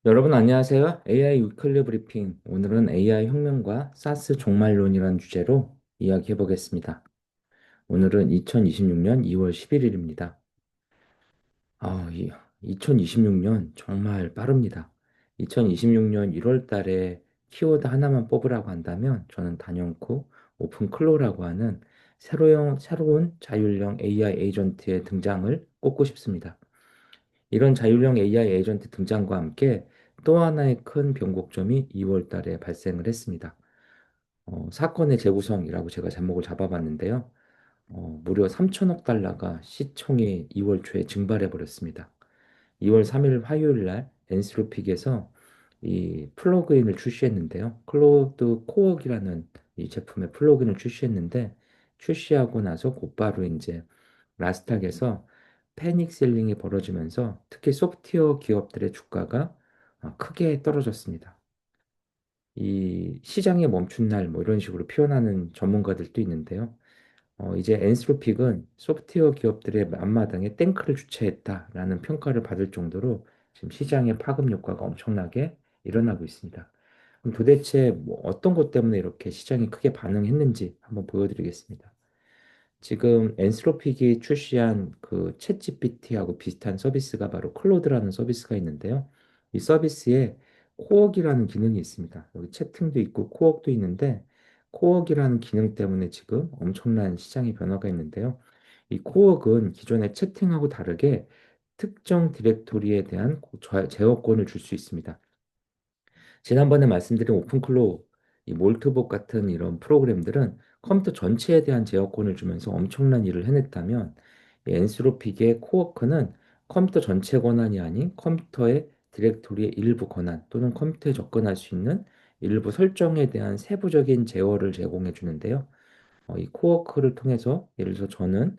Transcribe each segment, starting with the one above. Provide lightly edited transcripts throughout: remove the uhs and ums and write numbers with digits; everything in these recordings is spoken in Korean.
여러분 안녕하세요. AI 위클리 브리핑. 오늘은 AI 혁명과 사스 종말론이라는 주제로 이야기해 보겠습니다. 오늘은 2026년 2월 11일입니다. 2026년 정말 빠릅니다. 2026년 1월 달에 키워드 하나만 뽑으라고 한다면 저는 단연코 오픈클로라고 하는 새로운 자율형 AI 에이전트의 등장을 꼽고 싶습니다. 이런 자율형 AI 에이전트 등장과 함께 또 하나의 큰 변곡점이 2월 달에 발생을 했습니다. 사건의 재구성이라고 제가 제목을 잡아봤는데요. 무려 3천억 달러가 시총이 2월 초에 증발해 버렸습니다. 2월 3일 화요일 날 엔스로픽에서 이 플러그인을 출시했는데요. 클로우드 코어기라는 이 제품의 플러그인을 출시했는데 출시하고 나서 곧바로 이제 나스닥에서 패닉 셀링이 벌어지면서 특히 소프트웨어 기업들의 주가가 크게 떨어졌습니다. 이 시장의 멈춘 날 뭐 이런 식으로 표현하는 전문가들도 있는데요. 이제 엔스로픽은 소프트웨어 기업들의 앞마당에 탱크를 주최했다라는 평가를 받을 정도로 지금 시장의 파급 효과가 엄청나게 일어나고 있습니다. 그럼 도대체 뭐 어떤 것 때문에 이렇게 시장이 크게 반응했는지 한번 보여드리겠습니다. 지금 엔스로픽이 출시한 그 챗GPT하고 비슷한 서비스가 바로 클로드라는 서비스가 있는데요. 이 서비스에 코어기라는 기능이 있습니다. 여기 채팅도 있고 코어도 있는데 코어기라는 기능 때문에 지금 엄청난 시장의 변화가 있는데요. 이 코어는 기존의 채팅하고 다르게 특정 디렉토리에 대한 제어권을 줄 수 있습니다. 지난번에 말씀드린 오픈클로우, 이 몰트복 같은 이런 프로그램들은 컴퓨터 전체에 대한 제어권을 주면서 엄청난 일을 해냈다면, 이 엔스로픽의 코어크는 컴퓨터 전체 권한이 아닌 컴퓨터의 디렉토리의 일부 권한 또는 컴퓨터에 접근할 수 있는 일부 설정에 대한 세부적인 제어를 제공해 주는데요. 이 코어크를 통해서 예를 들어서 저는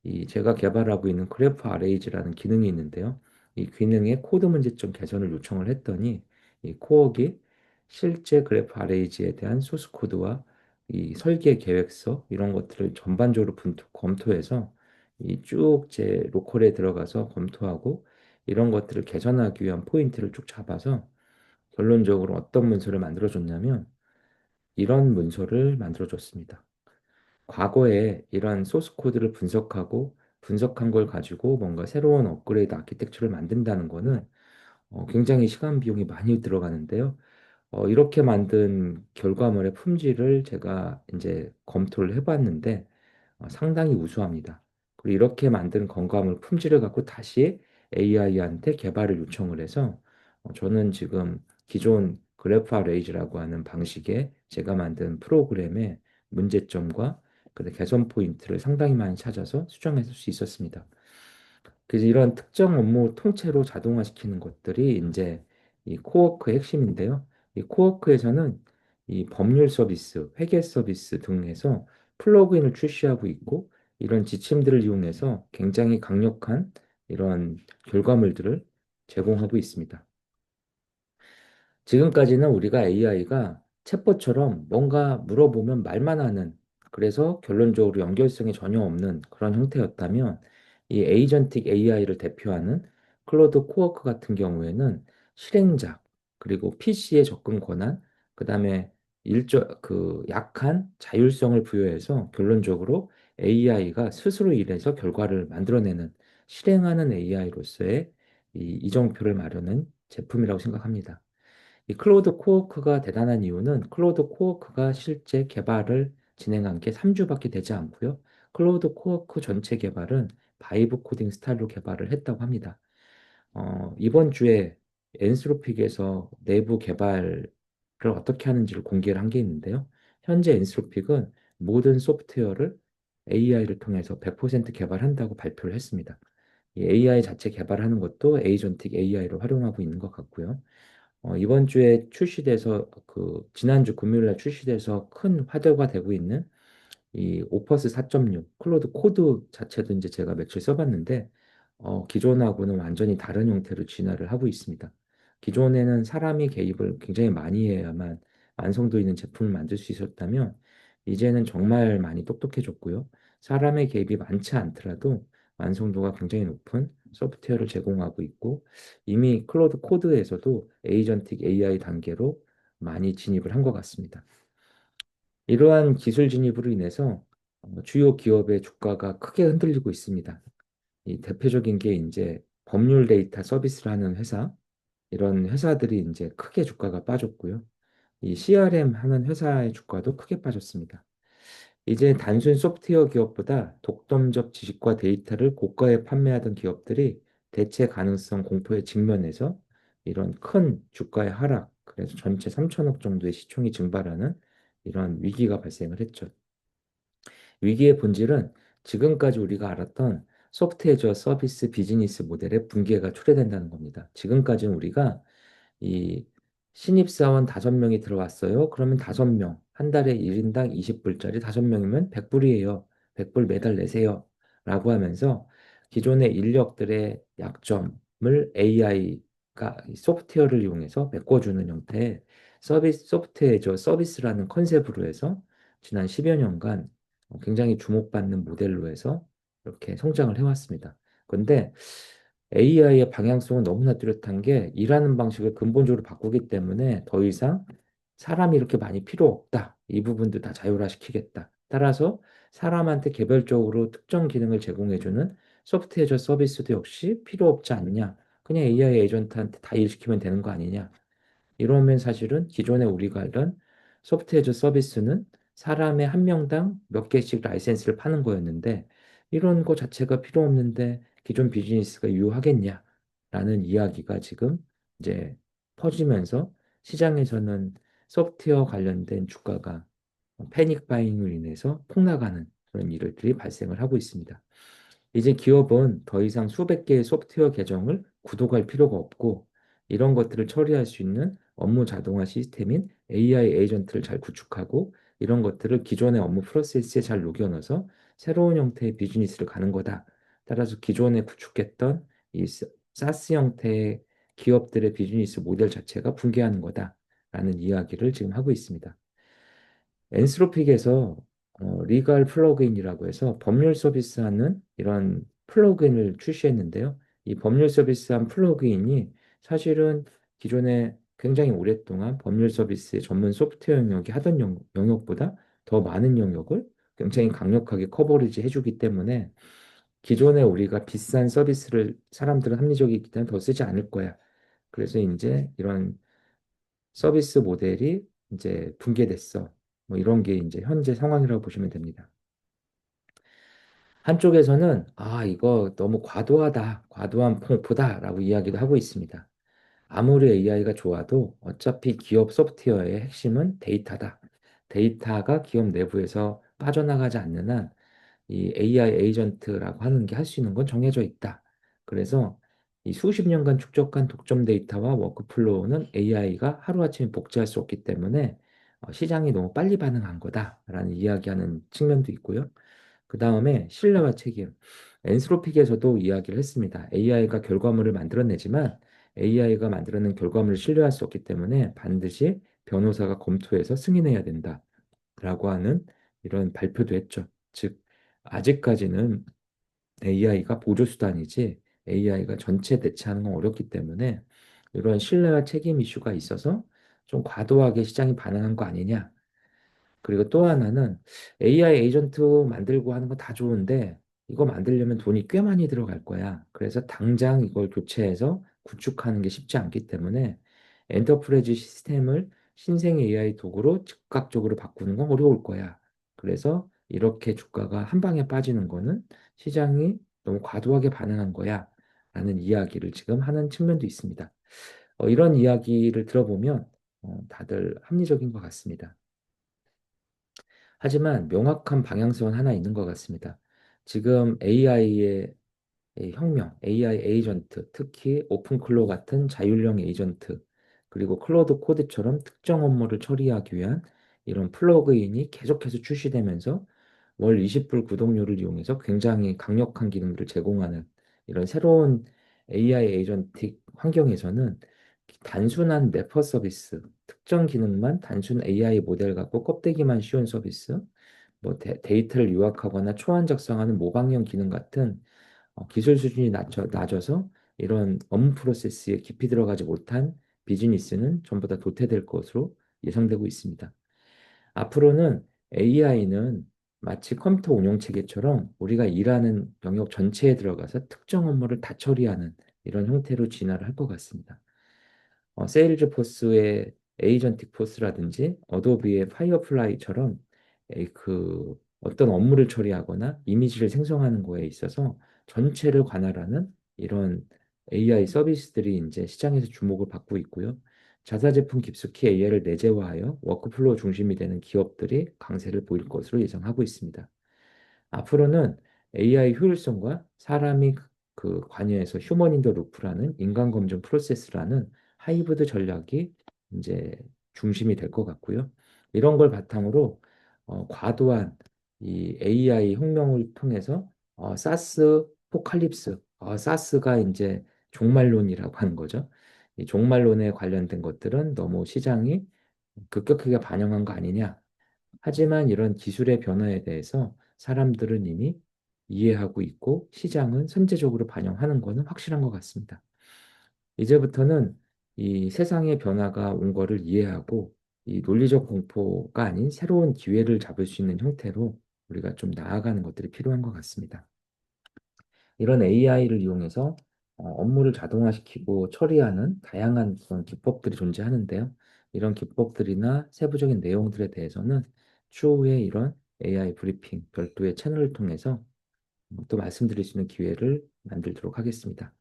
이 제가 개발하고 있는 그래프 RAG라는 기능이 있는데요. 이 기능의 코드 문제점 개선을 요청을 했더니 이 코어기 실제 그래프 RAG에 대한 소스 코드와 이 설계 계획서 이런 것들을 전반적으로 검토해서 이 쭉 제 로컬에 들어가서 검토하고 이런 것들을 개선하기 위한 포인트를 쭉 잡아서 결론적으로 어떤 문서를 만들어줬냐면 이런 문서를 만들어줬습니다. 과거에 이런 소스 코드를 분석하고 분석한 걸 가지고 뭔가 새로운 업그레이드 아키텍처를 만든다는 거는 굉장히 시간 비용이 많이 들어가는데요. 이렇게 만든 결과물의 품질을 제가 이제 검토를 해봤는데 상당히 우수합니다. 그리고 이렇게 만든 건강물 품질을 갖고 다시 AI한테 개발을 요청을 해서 저는 지금 기존 그래프 레이즈라고 하는 방식의 제가 만든 프로그램의 문제점과 개선 포인트를 상당히 많이 찾아서 수정했을 수 있었습니다. 그래서 이런 특정 업무 통째로 자동화시키는 것들이 이제 이 코워크의 핵심인데요. 이 코워크에서는 이 법률 서비스, 회계 서비스 등에서 플러그인을 출시하고 있고 이런 지침들을 이용해서 굉장히 강력한 이런 결과물들을 제공하고 있습니다. 지금까지는 우리가 AI가 챗봇처럼 뭔가 물어보면 말만 하는, 그래서 결론적으로 연결성이 전혀 없는 그런 형태였다면, 이 에이전틱 AI를 대표하는 클로드 코워크 같은 경우에는 실행자, 그리고 PC의 접근 권한, 그 다음에 약한 자율성을 부여해서 결론적으로 AI가 스스로 일해서 결과를 만들어내는 실행하는 AI로서의 이 이정표를 마련한 제품이라고 생각합니다. 이 클로드 코워크가 대단한 이유는 클로드 코워크가 실제 개발을 진행한 게 3주밖에 되지 않고요. 클로드 코워크 전체 개발은 바이브 코딩 스타일로 개발을 했다고 합니다. 이번 주에 엔스로픽에서 내부 개발을 어떻게 하는지를 공개를 한 게 있는데요. 현재 엔스로픽은 모든 소프트웨어를 AI를 통해서 100% 개발한다고 발표를 했습니다. 이 AI 자체 개발하는 것도 에이전틱 AI를 활용하고 있는 것 같고요. 이번 주에 출시돼서 지난주 금요일 날 출시돼서 큰 화제가 되고 있는 이 오퍼스 4.6 클로드 코드 자체도 이제 제가 며칠 써봤는데 기존하고는 완전히 다른 형태로 진화를 하고 있습니다. 기존에는 사람이 개입을 굉장히 많이 해야만 완성도 있는 제품을 만들 수 있었다면 이제는 정말 많이 똑똑해졌고요. 사람의 개입이 많지 않더라도 완성도가 굉장히 높은 소프트웨어를 제공하고 있고 이미 클로드 코드에서도 에이전틱 AI 단계로 많이 진입을 한 것 같습니다. 이러한 기술 진입으로 인해서 주요 기업의 주가가 크게 흔들리고 있습니다. 이 대표적인 게 이제 법률 데이터 서비스를 하는 회사, 이런 회사들이 이제 크게 주가가 빠졌고요. 이 CRM 하는 회사의 주가도 크게 빠졌습니다. 이제 단순 소프트웨어 기업보다 독점적 지식과 데이터를 고가에 판매하던 기업들이 대체 가능성 공포에 직면해서 이런 큰 주가의 하락, 그래서 전체 3천억 정도의 시총이 증발하는 이런 위기가 발생을 했죠. 위기의 본질은 지금까지 우리가 알았던 소프트웨어 서비스 비즈니스 모델의 붕괴가 초래된다는 겁니다. 지금까지는 우리가 이 신입사원 5명이 들어왔어요. 그러면 5명, 한 달에 1인당 20불짜리 5명이면 100불이에요. 100불 매달 내세요. 라고 하면서 기존의 인력들의 약점을 AI가 소프트웨어를 이용해서 메꿔주는 형태의 소프트웨어 서비스라는 컨셉으로 해서 지난 10여 년간 굉장히 주목받는 모델로 해서 이렇게 성장을 해왔습니다. 그런데 AI의 방향성은 너무나 뚜렷한 게 일하는 방식을 근본적으로 바꾸기 때문에 더 이상 사람이 이렇게 많이 필요 없다. 이 부분도 다 자율화시키겠다. 따라서 사람한테 개별적으로 특정 기능을 제공해주는 소프트웨어 서비스도 역시 필요 없지 않냐. 그냥 AI 에이전트한테 다 일시키면 되는 거 아니냐. 이러면 사실은 기존에 우리가 알던 소프트웨어 서비스는 사람의 한 명당 몇 개씩 라이센스를 파는 거였는데 이런 거 자체가 필요 없는데 기존 비즈니스가 유효하겠냐라는 이야기가 지금 이제 퍼지면서 시장에서는 소프트웨어 관련된 주가가 패닉 바잉으로 인해서 폭락하는 그런 일들이 발생을 하고 있습니다. 이제 기업은 더 이상 수백 개의 소프트웨어 계정을 구독할 필요가 없고 이런 것들을 처리할 수 있는 업무 자동화 시스템인 AI 에이전트를 잘 구축하고 이런 것들을 기존의 업무 프로세스에 잘 녹여넣어서 새로운 형태의 비즈니스를 가는 거다. 따라서 기존에 구축했던 이 사스 형태의 기업들의 비즈니스 모델 자체가 붕괴하는 거다라는 이야기를 지금 하고 있습니다. 엔스로픽에서 리갈 플러그인이라고 해서 법률 서비스하는 이런 플러그인을 출시했는데요. 이 법률 서비스한 플러그인이 사실은 기존에 굉장히 오랫동안 법률 서비스의 전문 소프트웨어 영역이 하던 영역보다 더 많은 영역을 굉장히 강력하게 커버리지 해주기 때문에 기존에 우리가 비싼 서비스를 사람들은 합리적이기 때문에 더 쓰지 않을 거야. 그래서 이제 이런 서비스 모델이 이제 붕괴됐어. 뭐 이런 게 이제 현재 상황이라고 보시면 됩니다. 한쪽에서는 이거 너무 과도하다, 과도한 폭포다라고 이야기도 하고 있습니다. 아무리 AI가 좋아도 어차피 기업 소프트웨어의 핵심은 데이터다. 데이터가 기업 내부에서 빠져나가지 않는 한 이 AI 에이전트라고 하는 게 할 수 있는 건 정해져 있다. 그래서 이 수십 년간 축적한 독점 데이터와 워크플로우는 AI가 하루아침에 복제할 수 없기 때문에 시장이 너무 빨리 반응한 거다라는 이야기하는 측면도 있고요. 그 다음에 신뢰와 책임. 엔스로픽에서도 이야기를 했습니다. AI가 결과물을 만들어내지만 AI가 만들어낸 결과물을 신뢰할 수 없기 때문에 반드시 변호사가 검토해서 승인해야 된다라고 하는 이런 발표도 했죠. 즉, 아직까지는 AI가 보조수단이지 AI가 전체 대체하는 건 어렵기 때문에 이런 신뢰와 책임 이슈가 있어서 좀 과도하게 시장이 반응한 거 아니냐. 그리고 또 하나는 AI 에이전트 만들고 하는 거 다 좋은데 이거 만들려면 돈이 꽤 많이 들어갈 거야. 그래서 당장 이걸 교체해서 구축하는 게 쉽지 않기 때문에 엔터프라이즈 시스템을 신생 AI 도구로 즉각적으로 바꾸는 건 어려울 거야. 그래서 이렇게 주가가 한 방에 빠지는 거는 시장이 너무 과도하게 반응한 거야. 라는 이야기를 지금 하는 측면도 있습니다. 이런 이야기를 들어보면 다들 합리적인 것 같습니다. 하지만 명확한 방향성은 하나 있는 것 같습니다. 지금 AI의 혁명, AI 에이전트, 특히 오픈클로 같은 자율형 에이전트, 그리고 클로드 코드처럼 특정 업무를 처리하기 위한 이런 플러그인이 계속해서 출시되면서 월 20불 구독료를 이용해서 굉장히 강력한 기능들을 제공하는 이런 새로운 AI 에이전틱 환경에서는 단순한 래퍼 서비스, 특정 기능만 단순 AI 모델 갖고 껍데기만 씌운 서비스, 뭐 데이터를 요약하거나 초안 작성하는 모방형 기능 같은 기술 수준이 낮아서 이런 업무 프로세스에 깊이 들어가지 못한 비즈니스는 전부 다 도태될 것으로 예상되고 있습니다. 앞으로는 AI는 마치 컴퓨터 운영 체계처럼 우리가 일하는 영역 전체에 들어가서 특정 업무를 다 처리하는 이런 형태로 진화를 할 것 같습니다. 세일즈포스의 에이전틱 포스라든지 어도비의 파이어플라이처럼 그 어떤 업무를 처리하거나 이미지를 생성하는 거에 있어서 전체를 관할하는 이런 AI 서비스들이 이제 시장에서 주목을 받고 있고요. 자사 제품 깊숙이 AI를 내재화하여 워크플로우 중심이 되는 기업들이 강세를 보일 것으로 예상하고 있습니다. 앞으로는 AI 효율성과 사람이 그 관여해서 휴먼 인더 루프라는 인간 검증 프로세스라는 하이브드 전략이 이제 중심이 될 것 같고요. 이런 걸 바탕으로 과도한 이 AI 혁명을 통해서 사스 포칼립스, 사스가 이제 종말론이라고 하는 거죠. 이 종말론에 관련된 것들은 너무 시장이 급격하게 반영한 거 아니냐. 하지만 이런 기술의 변화에 대해서 사람들은 이미 이해하고 있고 시장은 선제적으로 반영하는 것은 확실한 것 같습니다. 이제부터는 이 세상의 변화가 온 거를 이해하고 이 논리적 공포가 아닌 새로운 기회를 잡을 수 있는 형태로 우리가 좀 나아가는 것들이 필요한 것 같습니다. 이런 AI를 이용해서 업무를 자동화시키고 처리하는 다양한 그런 기법들이 존재하는데요. 이런 기법들이나 세부적인 내용들에 대해서는 추후에 이런 AI 브리핑 별도의 채널을 통해서 또 말씀드릴 수 있는 기회를 만들도록 하겠습니다.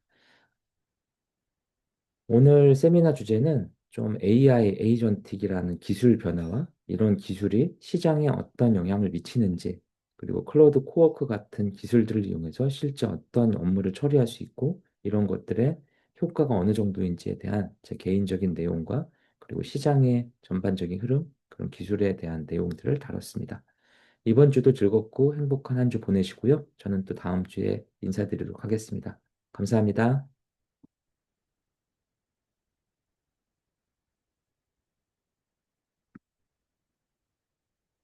오늘 세미나 주제는 좀 AI 에이전틱이라는 기술 변화와 이런 기술이 시장에 어떤 영향을 미치는지, 그리고 클로우드 코워크 같은 기술들을 이용해서 실제 어떤 업무를 처리할 수 있고, 이런 것들의 효과가 어느 정도인지에 대한 제 개인적인 내용과 그리고 시장의 전반적인 흐름, 그런 기술에 대한 내용들을 다뤘습니다. 이번 주도 즐겁고 행복한 한 주 보내시고요. 저는 또 다음 주에 인사드리도록 하겠습니다. 감사합니다.